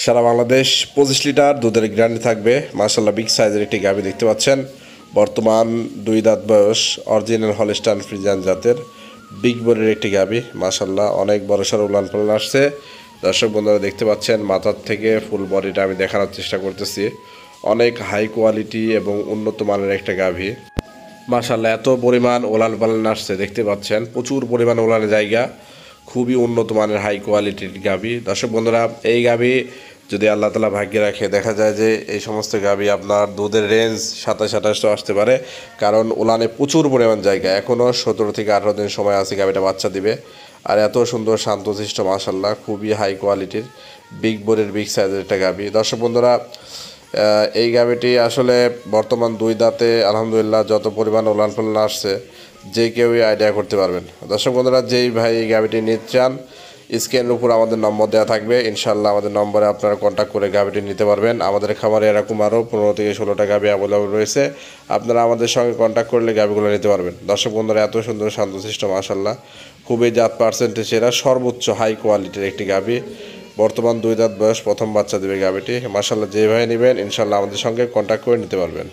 সারা Bangladesh 25 litre দুধের guarantee থাকবে। মাশাআল্লাহ বিগ সাইজের একটি গাভী দেখতে পাচ্ছেন। বর্তমান 2 দাঁত বয়স, অরিজিনাল হলস্টাইন ফ্রিজিয়ান জাতের বিগ বডির একটি গাভী। মাশাআল্লাহ অনেক বড়সড় উলান পালান আসছে। দর্শক বন্ধুরা দেখতে পাচ্ছেন, মাথার থেকে ফুল বডিটা আমি দেখানোর চেষ্টা করতেছি। অনেক হাই কোয়ালিটি এবং উন্নত মানের একটা গাভী। মাশাআল্লাহ এত পরিমাণ উলান পালান আসছে দেখতে পাচ্ছেন, প্রচুর পরিমাণ উলানের জায়গা, খুবই উন্নত মানের হাই কোয়ালিটির গাভী। দর্শক বন্ধুরা, এই গাভী যদি আল্লাহ তাআলা ভাগ্যে রাখে, দেখা যায় যে এই সমস্ত গাভী আপনার দুধের রেঞ্জ 27-28 আসতে পারে, কারণ উলানে প্রচুর পরিমাণ জায়গা। এখনও 17 থেকে 18 দিন সময় আছে গাভীটা বাচ্চা দিবে। আর এত সুন্দর শান্তশিষ্ট, মাশাআল্লাহ খুবই হাই কোয়ালিটির বিগ বোরের বিগ সাইজের একটা গাভী। দর্শক বন্ধুরা, এই গাভীটি আসলে বর্তমান 2 দাঁতে আলহামদুলিল্লাহ যত পরিমাণ উলান পালান আসছে, যে কেউই আইডিয়া করতে পারবেন। দর্শক বন্ধুরা, যেই ভাই এই গাভীটি নিতে চান, স্ক্রিনের উপর আমাদের নম্বর দেওয়া থাকবে। ইনশাআল্লাহ আমাদের নম্বরে আপনারা কন্ট্যাক্ট করে গাভীটি নিতে পারবেন। আমাদের খামারে এরকম আরও 15 থেকে 16টা গাভী অ্যাভেলেবল রয়েছে। আপনারা আমাদের সঙ্গে কন্ট্যাক্ট করলে গাভীগুলো নিতে পারবেন। দর্শক বন্ধুরা, এত সুন্দর শান্তশিষ্ট, মাশাআল্লাহ খুবই জাত পার্সেন্টেজ এরা সর্বোচ্চ হাই কোয়ালিটির একটি গাভী। বর্তমান 2 দাঁত বয়স, প্রথম বাচ্চা দেবে গাভীটি। মাশাআল্লাহ যে ভাই নেবেন ইনশাআল্লাহ আমাদের সঙ্গে কন্ট্যাক্ট করে নিতে পারবেন।